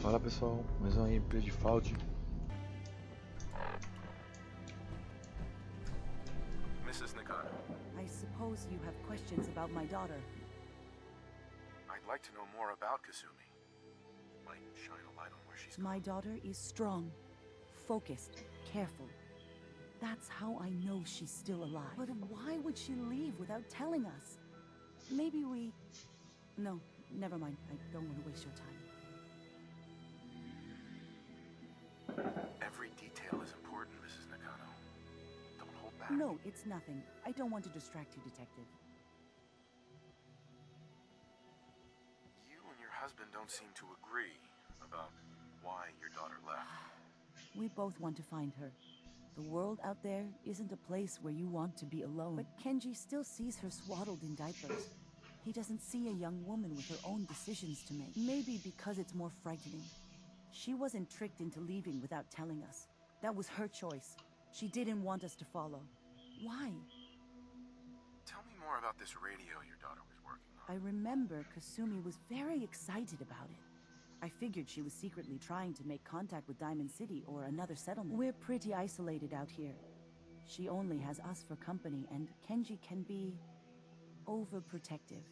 Fala pessoal, mais uma gameplay de Fallout. Mrs. Nakano, I suppose you have questions about my daughter. I'd like to know more about Kasumi. Might shine a light on where she's My gone. daughter is strong, focused, careful. That's how I know she's still alive. But why would she leave without telling us? Maybe we... No, never mind. I don't want to waste your time. Every detail is important, Mrs. Nakano. Don't hold back. No, it's nothing. I don't want to distract you, Detective. You and your husband don't seem to agree about why your daughter left. We both want to find her. The world out there isn't a place where you want to be alone. But Kenji still sees her swaddled in diapers. He doesn't see a young woman with her own decisions to make. Maybe because it's more frightening. She wasn't tricked into leaving without telling us. That was her choice. She didn't want us to follow. Why? Tell me more about this radio your daughter was working on. I remember Kasumi was very excited about it. I figured she was secretly trying to make contact with Diamond City or another settlement. We're pretty isolated out here. She only has us for company, and Kenji can be... overprotective.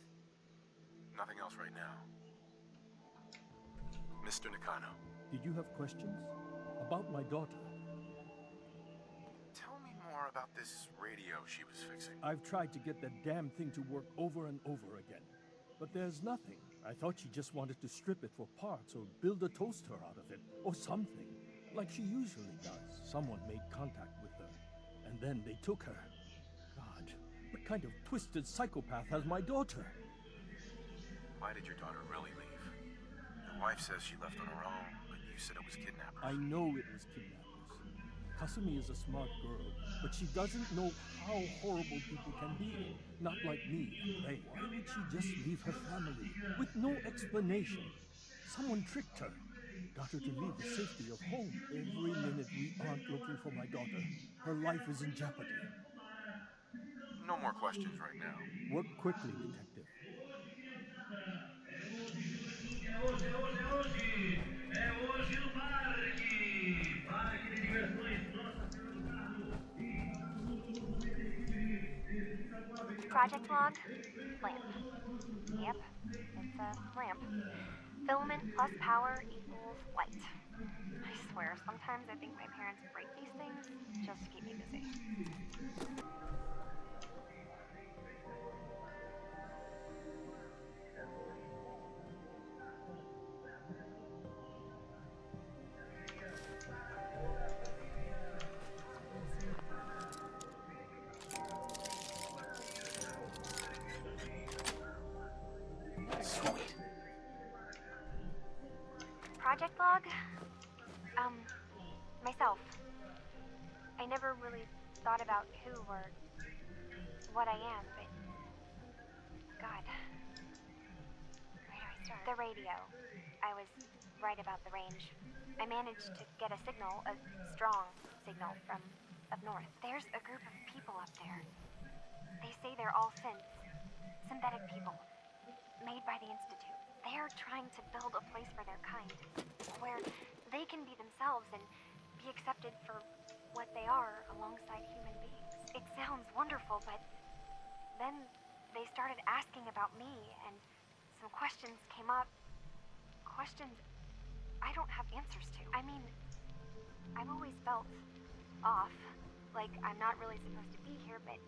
Nothing else right now. Mr. Nakano, Did you have questions? About my daughter? tell me more about this radio she was fixing. I've tried to get that damn thing to work over and over again. But there's nothing. I thought she just wanted to strip it for parts or build a toaster out of it, or something. Like she usually does. Someone made contact with her, and then they took her. God, what kind of twisted psychopath has my daughter? Why did your daughter really leave? Your wife says she left on her own, but you said it was kidnappers. I know it was kidnappers. Kasumi is a smart girl, but she doesn't know how horrible people can be. Not like me and Ray. Why would she just leave her family with no explanation? Someone tricked her. Got her to leave the safety of home. Every minute we aren't looking for my daughter, her life is in jeopardy. No more questions right now. Work quickly, detective. Project log, lamp. Yep, it's a lamp. Filament plus power equals light. I swear, sometimes I think my parents break these things just to keep me busy. Sweet. Project log? Myself. I never really thought about who or what I am, but... God. Where do I start? The radio. I was right about the range. I managed to get a signal, a strong signal from up north. There's a group of people up there. They say they're all synths. Synthetic people. Made by the Institute. They're trying to build a place for their kind, where they can be themselves and be accepted for what they are alongside human beings. It sounds wonderful, but then they started asking about me, and some questions came up. Questions I don't have answers to. I mean, I've always felt off, like I'm not really supposed to be here, but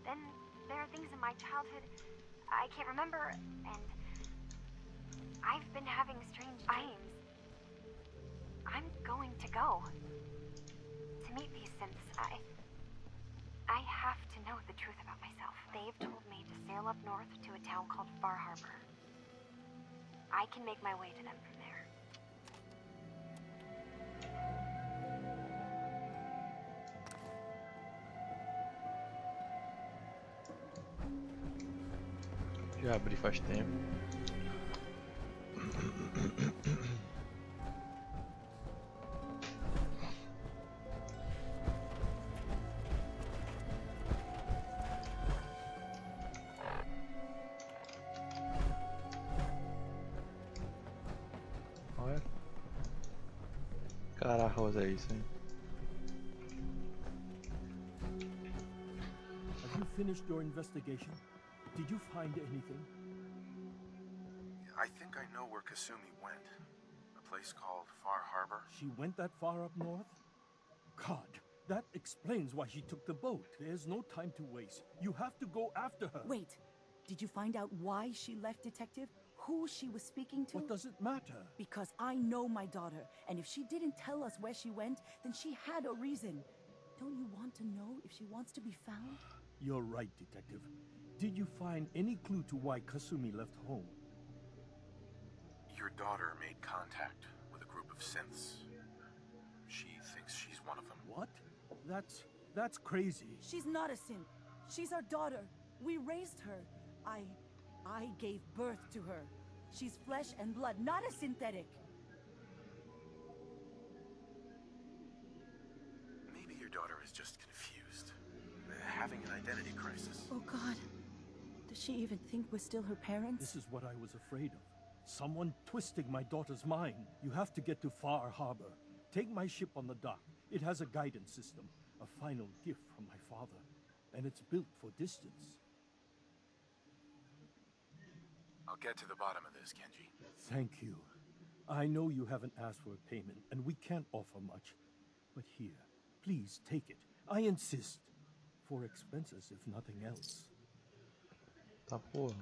then there are things in my childhood I can't remember, and I've been having strange dreams. I'm going to go to meet these synths. I have to know the truth about myself. They've told me to sail up north to a town called Far Harbor. I can make my way to them from there. Já abri faz tempo. Olha. Carajos é isso, hein? Have you finished your investigation? Did you find anything? I think I know where Kasumi went. A place called Far Harbor. She went that far up north? God, that explains why she took the boat. There's no time to waste. You have to go after her. Wait, did you find out why she left, Detective? Who she was speaking to? What does it matter? Because I know my daughter, and if she didn't tell us where she went, then she had a reason. Don't you want to know if she wants to be found? You're right, Detective. Did you find any clue to why Kasumi left home? Your daughter made contact with a group of synths. She thinks she's one of them. What? That's crazy. She's not a synth. She's our daughter. We raised her. I gave birth to her. She's flesh and blood, not a synthetic. Maybe your daughter is just confused. Having an identity crisis. Oh God. Does she even think we're still her parents? This is what I was afraid of. Someone twisting my daughter's mind. You have to get to Far Harbor. Take my ship on the dock. It has a guidance system, a final gift from my father, and it's built for distance. I'll get to the bottom of this, Kenji. Thank you. I know you haven't asked for a payment, and we can't offer much. But here, please take it. I insist. For expenses, if nothing else. Tá porra.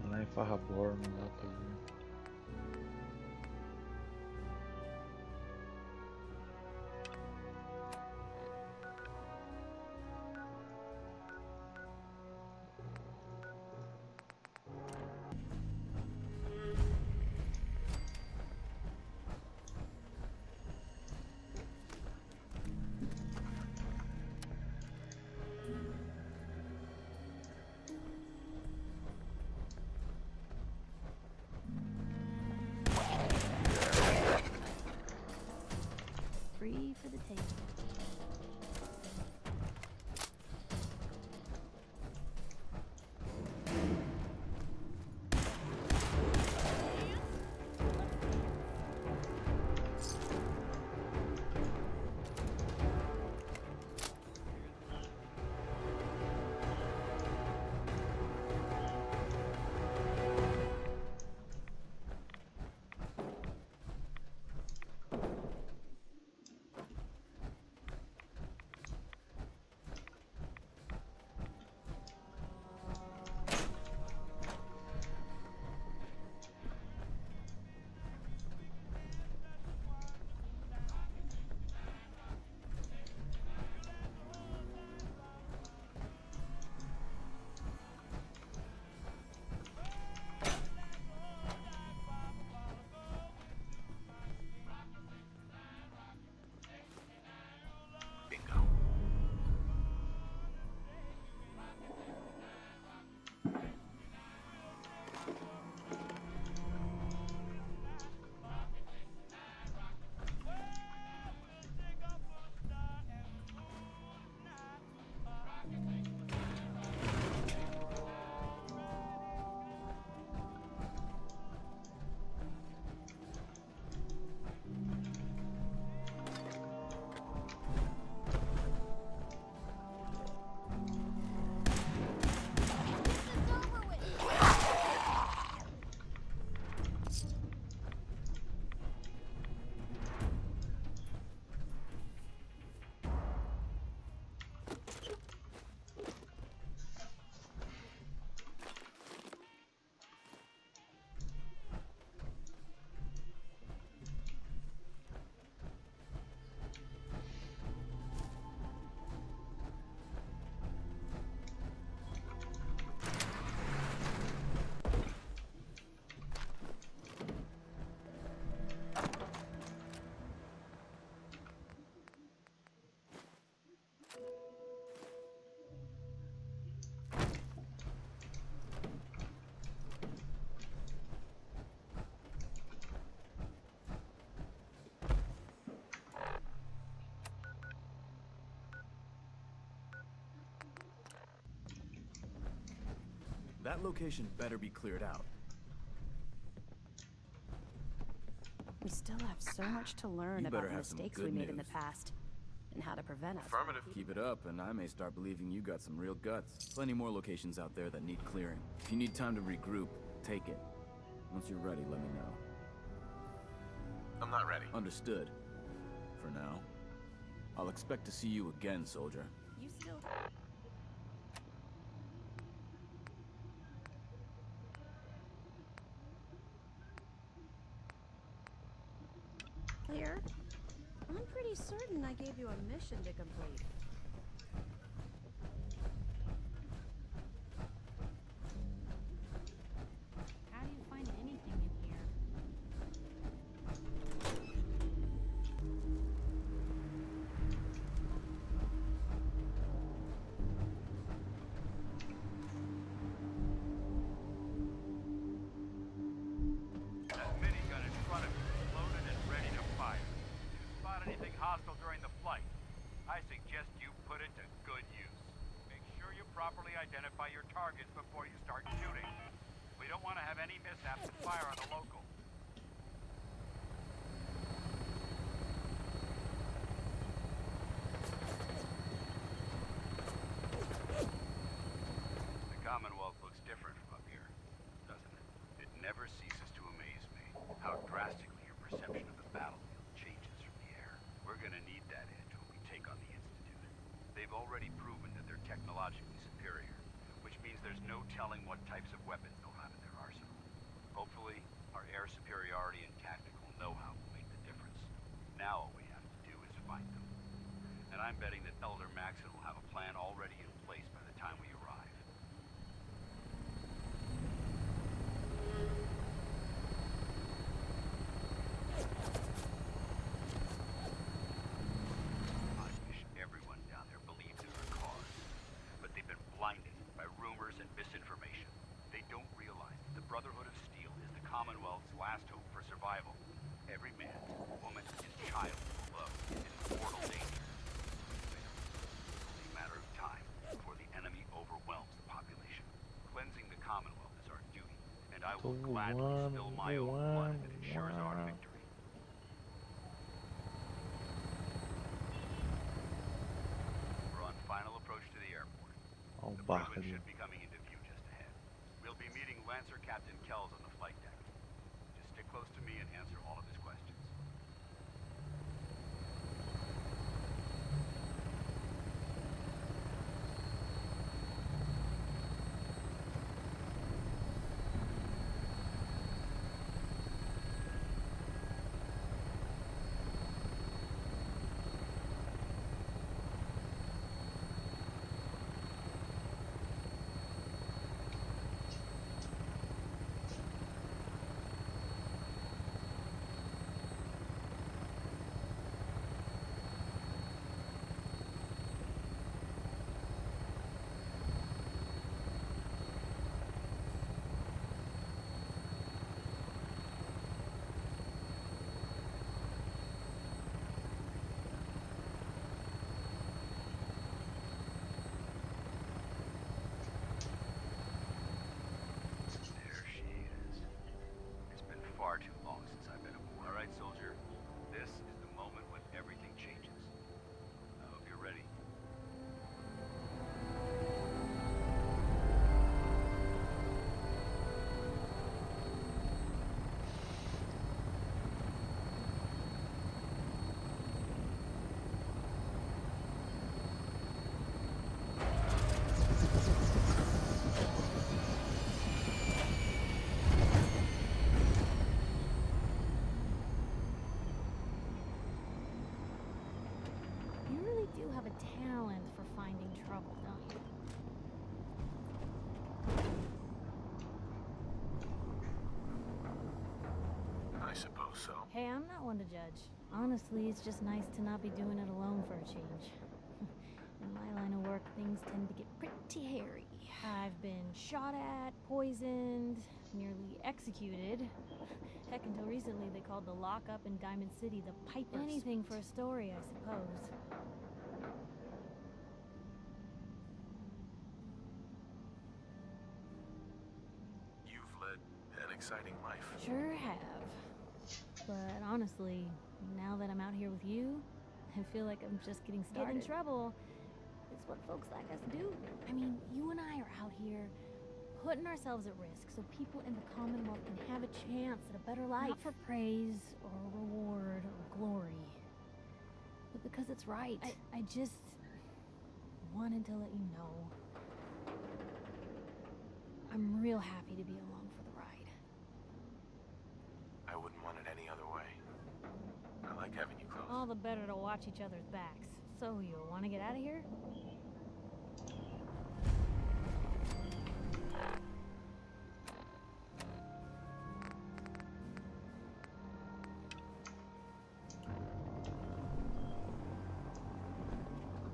Lá em Farrabor, não dá pra ver. That location better be cleared out. We still have so much to learn You about better the have some mistakes good we made in the news. past, and how to prevent us. Affirmative. Keep it up, and I may start believing you got some real guts. Plenty more locations out there that need clearing. If you need time to regroup, take it. Once you're ready, let me know. I'm not ready. Understood. For now. I'll expect to see you again, soldier. You still... Clear? I'm pretty certain I gave you a mission to complete. How do you find anything in here? That minigun in front of you is loaded and ready to fire. If you spot anything hostile during the flight, I suggest you put it to good use. Make sure you properly identify your targets before you start shooting. We don't want to have any mishaps and fire on the local. The Commonwealth looks different from up here, doesn't it? It never ceases to amaze me how drastically your perception of the battlefield changes from the air. We're gonna need that edge when we take on the Institute. They've already proven that they're technologically superior, which means there's no telling what types of weapons they'll have in their arsenal. Hopefully, our air superiority and tactical know-how will make the difference. Now all we have to do is find them. And I'm betting that Elder Maxon will have a plan already in place by the time we arrive. I wish everyone down there believed in our cause. But they've been blinded by rumors and misinformation. They don't realize that the Brotherhood of Steel is the Commonwealth's last hope for survival. Every man, woman, and child below is in mortal danger. It's only a matter of time before the enemy overwhelms the population. Cleansing the Commonwealth is our duty, and I will gladly spill my own blood if it ensures our victory. We're on final approach to the airport. Olha o The barco Brooklyn ali. should be coming into view just ahead. We'll be meeting Lancer Captain Kells on the flight deck. Just stick close to me and answer all of his questions. There she is. It's been far too long since I've been aboard. All right, soldier. This is the moment when everything changes. I hope you're ready. You really do have a talent for finding trouble, don't you? I suppose so. Hey, I'm not one to judge. Honestly, it's just nice to not be doing it alone for a change. In my line of work, things tend to get pretty hairy. I've been shot at, poisoned, nearly executed. Heck, until recently they called the lockup in Diamond City the Piper. Anything for a story, I suppose. exciting life. Sure have. But honestly, now that I'm out here with you, I feel like I'm just getting started. Get in trouble. It's what folks like us do. I mean, you and I are out here putting ourselves at risk so people in the Commonwealth can have a chance at a better life. Not for praise or reward or glory, but because it's right. I just wanted to let you know I'm real happy to be along for the ride. I wouldn't want it any other way. I like having you close. All the better to watch each other's backs. So you want to get out of here?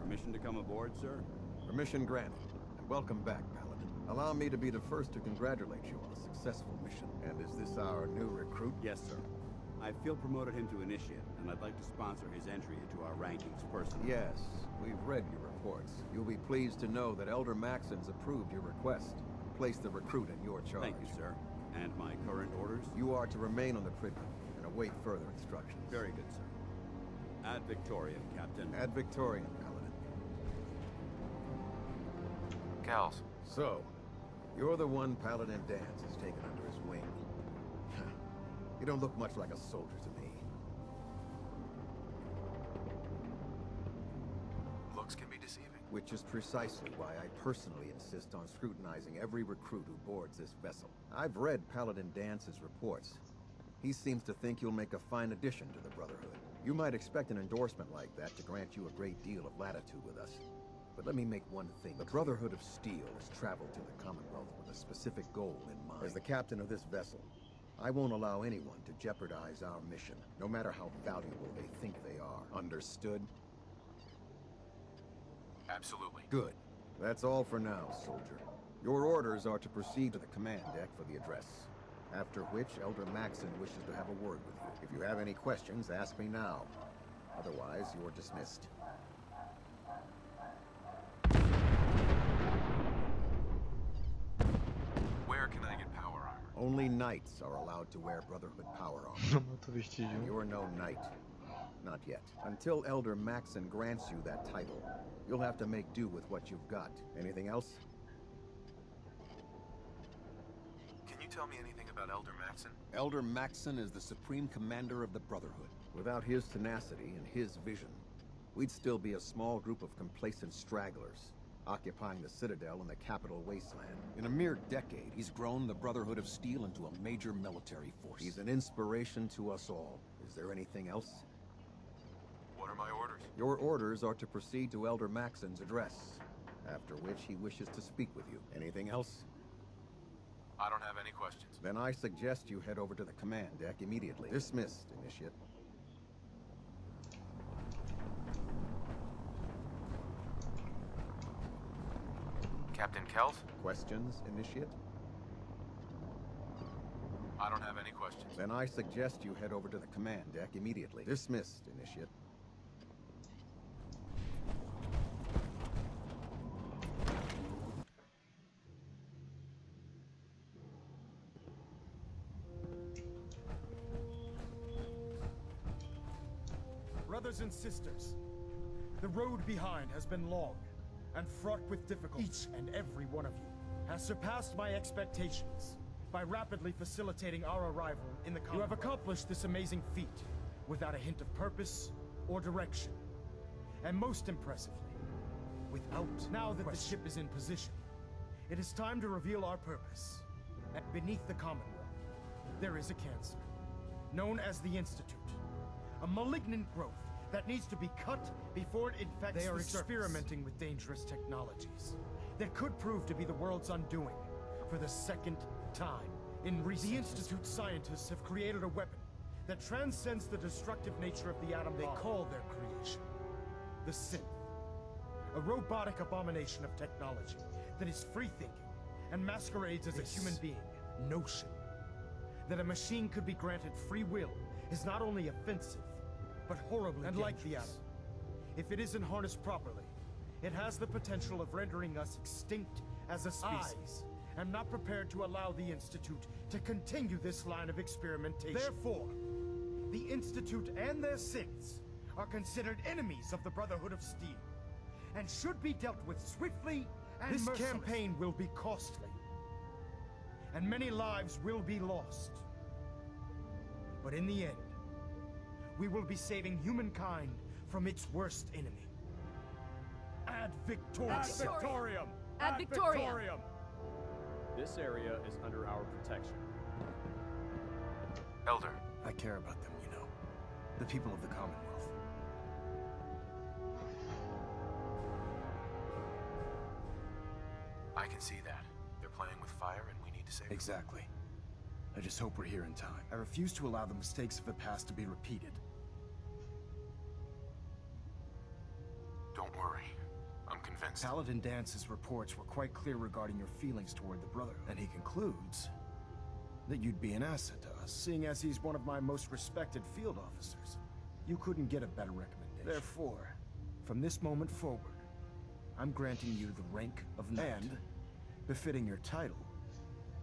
Permission to come aboard, sir? Permission granted. And welcome back, Paladin. Allow me to be the first to congratulate you on a successful mission. And is this our new recruit? Yes, sir. I feel promoted him to initiate, and I'd like to sponsor his entry into our rankings personally. Yes, we've read your reports. You'll be pleased to know that Elder Maxon's approved your request. Place the recruit in your charge. Thank you, sir. And my current orders? You are to remain on the Pridman and await further instructions. Very good, sir. Ad Victoriam, Captain. Ad Victoriam, Paladin. Gals. So, you're the one Paladin Danse has taken under his wing. You don't look much like a soldier to me. Looks can be deceiving. Which is precisely why I personally insist on scrutinizing every recruit who boards this vessel. I've read Paladin Dance's reports. He seems to think you'll make a fine addition to the Brotherhood. You might expect an endorsement like that to grant you a great deal of latitude with us. But let me make one thing. The Brotherhood of Steel has traveled to the Commonwealth with a specific goal in mind. As the captain of this vessel, I won't allow anyone to jeopardize our mission, no matter how valuable they think they are. Understood? Absolutely. Good. That's all for now, soldier. Your orders are to proceed to the command deck for the address. After which, Elder Maxon wishes to have a word with you. If you have any questions, ask me now. Otherwise, you're dismissed. Where can I get power armor? Only knights are allowed to wear Brotherhood power armor. No to wichtig, And joh. you're no knight. Not yet. Until Elder Maxon grants you that title, you'll have to make do with what you've got. Anything else? Can you tell me anything about Elder Maxon? Elder Maxon is the supreme commander of the Brotherhood. Without his tenacity and his vision, we'd still be a small group of complacent stragglers, occupying the Citadel in the capital wasteland. In a mere decade, he's grown the Brotherhood of Steel into a major military force. He's an inspiration to us all. Is there anything else? What are my orders? Your orders are to proceed to Elder Maxon's address, after which he wishes to speak with you. Anything else? I don't have any questions. Then I suggest you head over to the command deck immediately. Dismissed, Initiate. Captain Kells? Questions, Initiate? I don't have any questions. Then I suggest you head over to the command deck immediately. Dismissed, Initiate. Brothers and sisters, the road behind has been long and fraught with difficulty. Each and every one of you has surpassed my expectations by rapidly facilitating our arrival in the Commonwealth. You have accomplished this amazing feat without a hint of purpose or direction. And most impressively, without now that the ship is in position, it is time to reveal our purpose. And beneath the Commonwealth, there is a cancer, known as the Institute. A malignant growth that needs to be cut before it infects the surface. They are experimenting with dangerous technologies that could prove to be the world's undoing for the second time in recent history. The Institute scientists have created a weapon that transcends the destructive nature of the atom bomb. They call their creation the synth. A robotic abomination of technology that is free-thinking and masquerades as a human being. Notion that a machine could be granted free will is not only offensive, but horribly dangerous. Like the atom, if it isn't harnessed properly, it has the potential of rendering us extinct as a species. am not prepared to allow the Institute to continue this line of experimentation. Therefore, the Institute and their synths are considered enemies of the Brotherhood of Steel, and should be dealt with swiftly and mercilessly. This campaign will be costly, and many lives will be lost. But in the end, we will be saving humankind from its worst enemy. Ad Victoriam! Ad Victoriam! Ad Victoriam! This area is under our protection. Elder. I care about them, you know. The people of the Commonwealth. I can see that. They're playing with fire and we need to save them. Exactly. I just hope we're here in time. I refuse to allow the mistakes of the past to be repeated. Don't worry. I'm convinced. Paladin Dance's reports were quite clear regarding your feelings toward the Brotherhood, and he concludes that you'd be an asset to us, seeing as he's one of my most respected field officers. You couldn't get a better recommendation. Therefore, from this moment forward, I'm granting you the rank of Knight. And, befitting your title,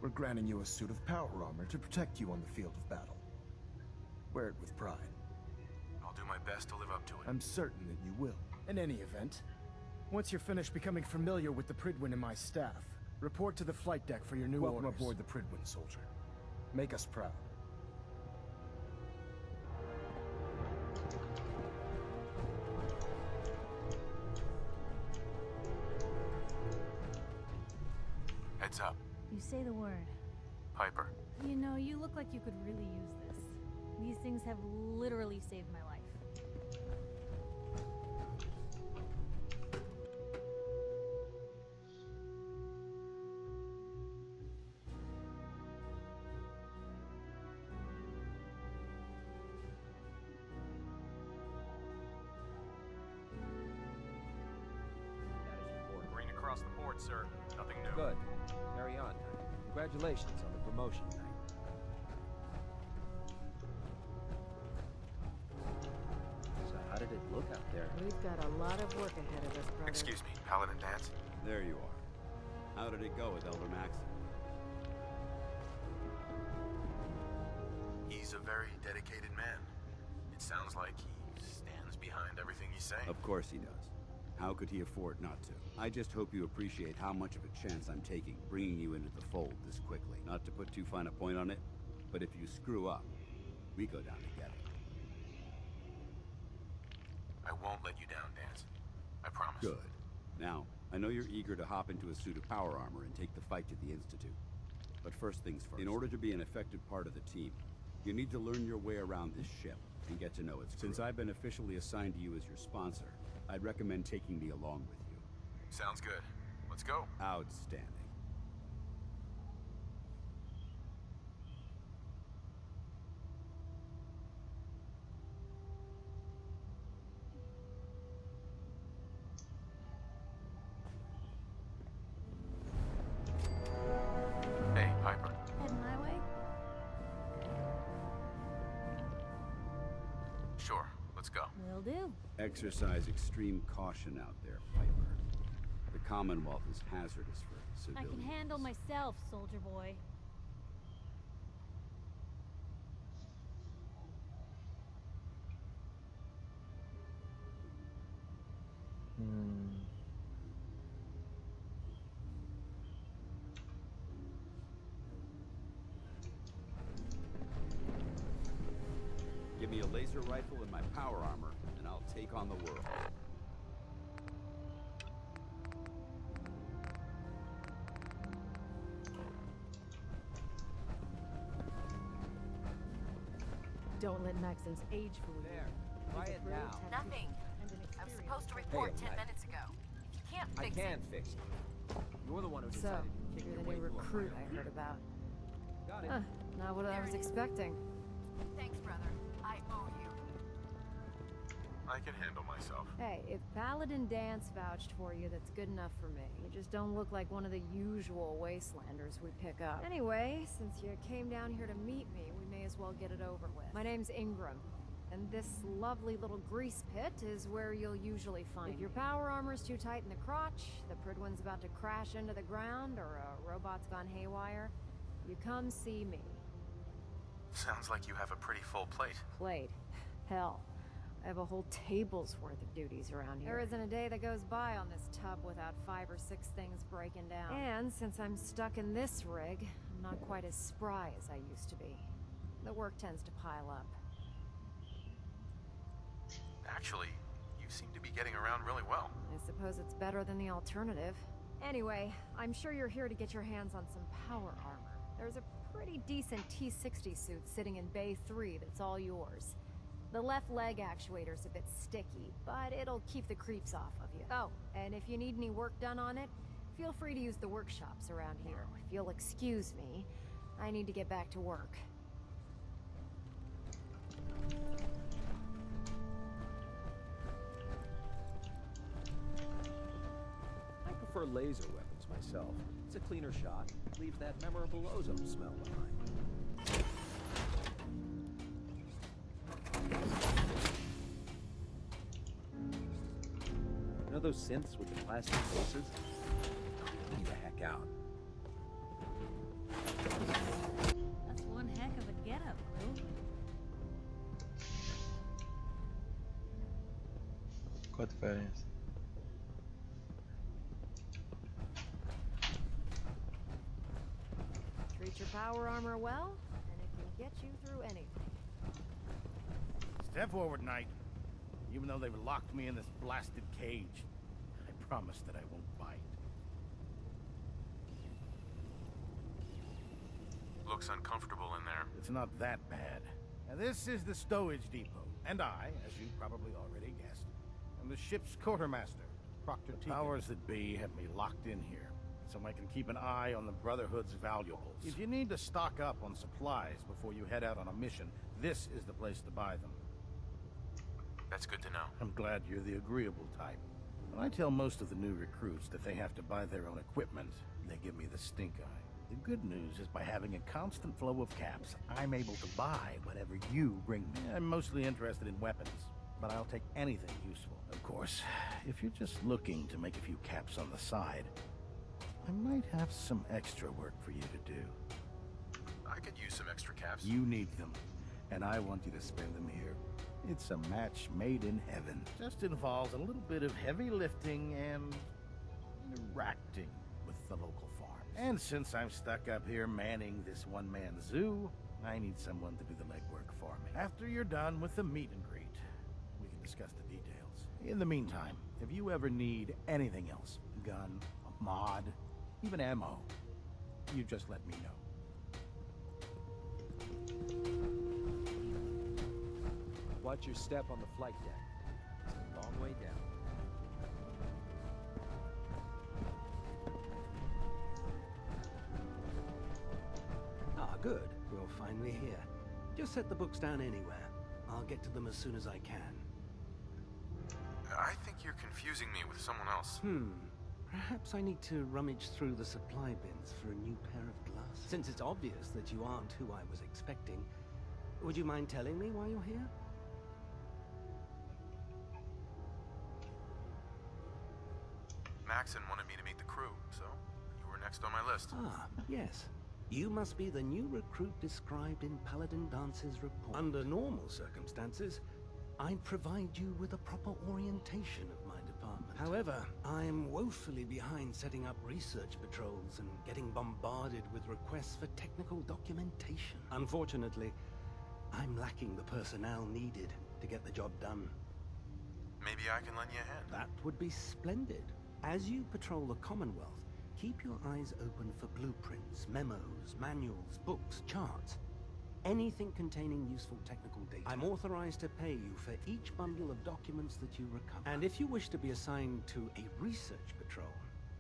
we're granting you a suit of power armor to protect you on the field of battle. Wear it with pride. I'll do my best to live up to it. I'm certain that you will. In any event, once you're finished becoming familiar with the Pridwin and my staff, report to the flight deck for your new orders. Welcome aboard the Pridwin, soldier. Make us proud. Heads up. You say the word. Piper. You know, you look like you could really use this. These things have literally saved my life. Green across the board, sir. Nothing new. Good. Carry on. Congratulations on the promotion, Knight. So how did it look out there? We've got a lot of work ahead of us, brother. Excuse me, Paladin Dance? There you are. How did it go with Elder Maxon? He's a very dedicated man. It sounds like he stands behind everything he's saying. Of course he does. How could he afford not to? I just hope you appreciate how much of a chance I'm taking, bringing you into the fold this quickly. Not to put too fine a point on it, but if you screw up, we go down together. I won't let you down, Dance. I promise. Good. Now, I know you're eager to hop into a suit of power armor and take the fight to the Institute. But first things first. In order to be an effective part of the team, you need to learn your way around this ship and get to know its crew. Since I've been officially assigned to you as your sponsor, I'd recommend taking me along with you. Sounds good. Let's go. Outstanding. Hey, Piper. Heading my way? Sure, let's go. Will do. Exercise extreme caution out there, Piper. The Commonwealth is hazardous for I civilians. can handle myself, soldier boy. Give me a laser rifle and my power armor, and I'll take on the world. Don't let Maxon's age fool you. There. Quiet down. Nothing. I was supposed to report 10 minutes ago. If you can't fix it... I can fix it. You're the one who So, decided to kick you're your the way new through a recruit fire. I heard about. Got it. Not what I was expecting. Thanks, brother. I owe you. I can handle myself. Hey, if Paladin Dance vouched for you, that's good enough for me. You just don't look like one of the usual wastelanders we pick up. Anyway, since you came down here to meet me, we may as well get it over with. My name's Ingram, and this lovely little grease pit is where you'll usually find me. If your power armor's too tight in the crotch, the Pridwin's about to crash into the ground, or a robot's gone haywire, you come see me. Sounds like you have a pretty full plate. Plate? Hell, I have a whole table's worth of duties around here. There isn't a day that goes by on this tub without 5 or 6 things breaking down. And since I'm stuck in this rig, I'm not quite as spry as I used to be. The work tends to pile up. Actually, you seem to be getting around really well. I suppose it's better than the alternative. Anyway, I'm sure you're here to get your hands on some power armor. There's a pretty decent T-60 suit sitting in Bay 3 that's all yours. The left leg actuator's a bit sticky, but it'll keep the creeps off of you. Oh, and if you need any work done on it, feel free to use the workshops around here. If you'll excuse me, I need to get back to work. I prefer laser weapons myself. It's a cleaner shot, leaves that memorable ozone smell behind. You know those synths with the plastic faces? Get the heck out. That's one heck of a getup, Lou. Qual a diferença? Treat your power armor well, and it can get you through anything. Step forward, Knight. Even though they've locked me in this blasted cage, I promise that I won't bite. Looks uncomfortable in there. It's not that bad. Now, this is the stowage depot, and I, as you probably already guessed, am the ship's quartermaster, Proctor Tegan. The powers that be have me locked in here, so I can keep an eye on the Brotherhood's valuables. If you need to stock up on supplies before you head out on a mission, this is the place to buy them. That's good to know. I'm glad you're the agreeable type. When I tell most of the new recruits that they have to buy their own equipment, they give me the stink eye. The good news is by having a constant flow of caps, I'm able to buy whatever you bring me. I'm mostly interested in weapons, but I'll take anything useful. Of course, if you're just looking to make a few caps on the side, I might have some extra work for you to do. I could use some extra caps. You need them, and I want you to spend them here. It's a match made in heaven. Just involves a little bit of heavy lifting and interacting with the local farm. And since I'm stuck up here manning this one-man zoo, I need someone to do the legwork for me. After you're done with the meet and greet, we can discuss the details. In the meantime, if you ever need anything else, a gun, a mod, even ammo, you just let me know. Watch your step on the flight deck. It's a long way down. Ah, good. We're finally here. Just set the books down anywhere. I'll get to them as soon as I can. I think you're confusing me with someone else. Perhaps I need to rummage through the supply bins for a new pair of glasses. Since it's obvious that you aren't who I was expecting, would you mind telling me why you're here? Maxon wanted me to meet the crew, so you were next on my list. Ah, yes. You must be the new recruit described in Paladin Dance's report. Under normal circumstances, I'd provide you with a proper orientation of my department. However, I'm woefully behind setting up research patrols and getting bombarded with requests for technical documentation. Unfortunately, I'm lacking the personnel needed to get the job done. Maybe I can lend you a hand. That would be splendid. As you patrol the Commonwealth, keep your eyes open for blueprints, memos, manuals, books, charts. Anything containing useful technical data. I'm authorized to pay you for each bundle of documents that you recover. And if you wish to be assigned to a research patrol,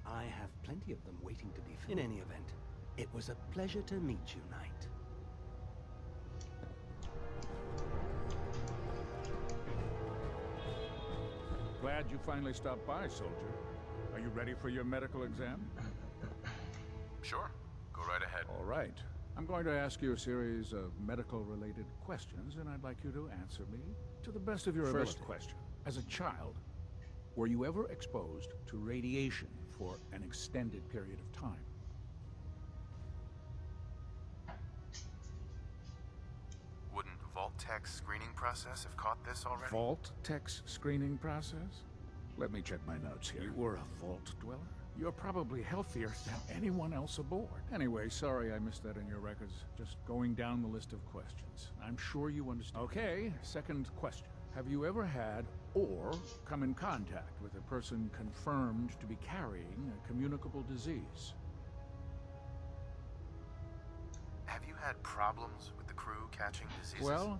I have plenty of them waiting to be filled. In any event, it was a pleasure to meet you, Knight. Glad you finally stopped by, soldier. Are you ready for your medical exam? Sure. Go right ahead. All right. I'm going to ask you a series of medical-related questions, and I'd like you to answer me to the best of your ability. First question. As a child, were you ever exposed to radiation for an extended period of time? Tech's screening process have caught this already? Vault Tech's screening process? Let me check my notes here. You were a vault dweller? You're probably healthier than anyone else aboard. Anyway, sorry I missed that in your records. Just going down the list of questions. I'm sure you understand. Okay, second question. Have you ever had or come in contact with a person confirmed to be carrying a communicable disease? Have you had problems with the crew catching diseases? Well,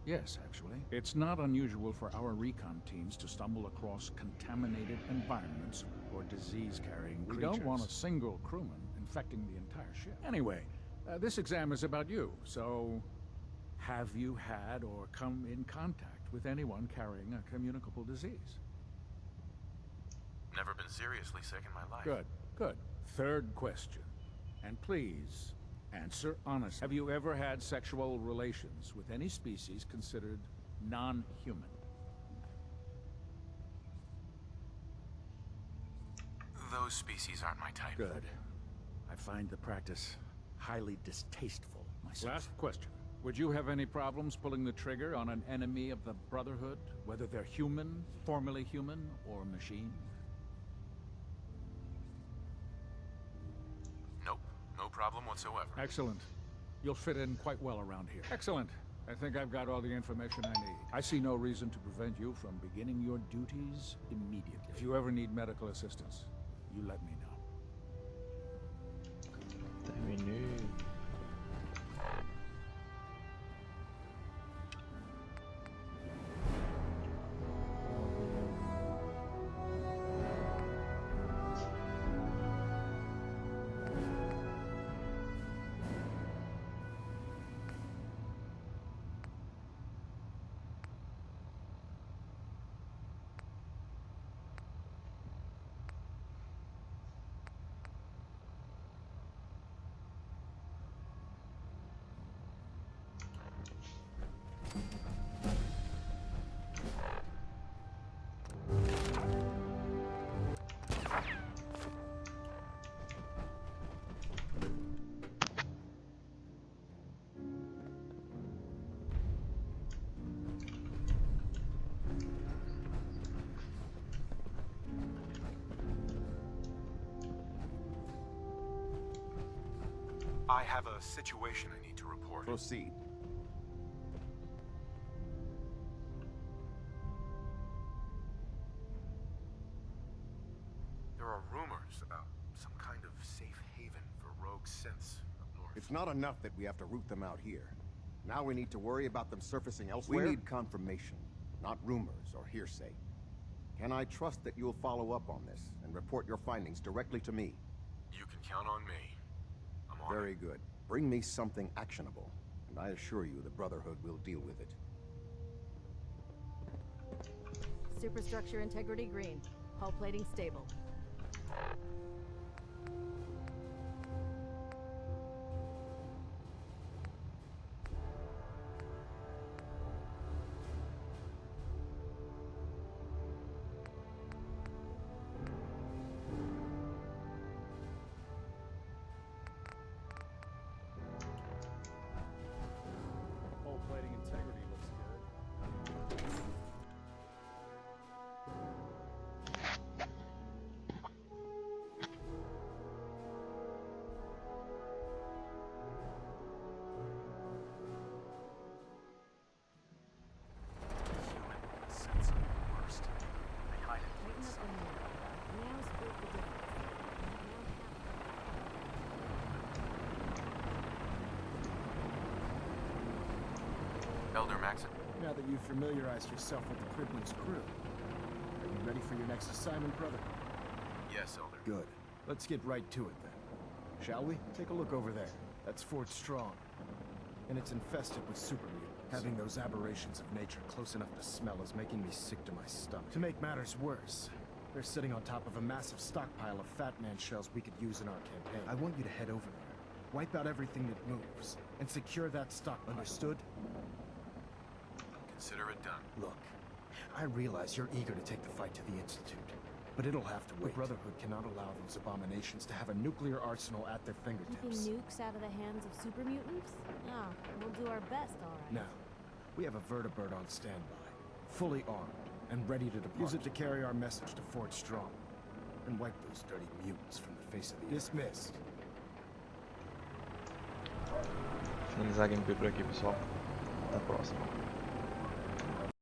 yes, actually. It's not unusual for our recon teams to stumble across contaminated environments or disease-carrying creatures. We don't want a single crewman infecting the entire ship. Anyway, this exam is about you, so have you had or come in contact with anyone carrying a communicable disease? Never been seriously sick in my life. Good, good. Third question, and please answer honestly. Have you ever had sexual relations with any species considered non-human? Those species aren't my type. Good. I find the practice highly distasteful myself. Last question. Would you have any problems pulling the trigger on an enemy of the Brotherhood, whether they're human, formerly human, or machine? Nope. No problem whatsoever. Excellent. You'll fit in quite well around here. Excellent. I think I've got all the information I need. I see no reason to prevent you from beginning your duties immediately. If you ever need medical assistance, you let me know. I have a situation I need to report. Proceed. There are rumors about some kind of safe haven for rogue synths up north. It's not enough that we have to root them out here. Now we need to worry about them surfacing elsewhere? We need confirmation, not rumors or hearsay. Can I trust that you'll follow up on this and report your findings directly to me? You can count on me. I'm on Very good. Bring me something actionable, and I assure you the Brotherhood will deal with it. Superstructure integrity green. Hull plating stable. Hull plating integrity looks good. Synths are the worst. They hide in plain Tighten up sight. the mirror. Now split the difference. Elder Maxon. Now that you've familiarized yourself with the Cripplin's crew, are you ready for your next assignment, brother? Yes, Elder. Good. Let's get right to it then. Shall we? Take a look over there. That's Fort Strong. And it's infested with super mutants. Having those aberrations of nature close enough to smell is making me sick to my stomach. To make matters worse, they're sitting on top of a massive stockpile of Fat Man shells we could use in our campaign. I want you to head over there, wipe out everything that moves, and secure that stockpile. Understood? Consider it done. Look, I realize you're eager to take the fight to the Institute, but it'll have to wait. The Brotherhood cannot allow those abominations to have a nuclear arsenal at their Keeping fingertips. nukes out of the hands of super mutants? Oh, we'll do our best, all right. Now, We have a vertibird on standby, fully armed, and ready to depart. Use it to carry our message to Fort Strong, and wipe those dirty mutants from the face of the earth. Dismissed. Finalizar a gameplay por aqui, pessoal. Até a próxima.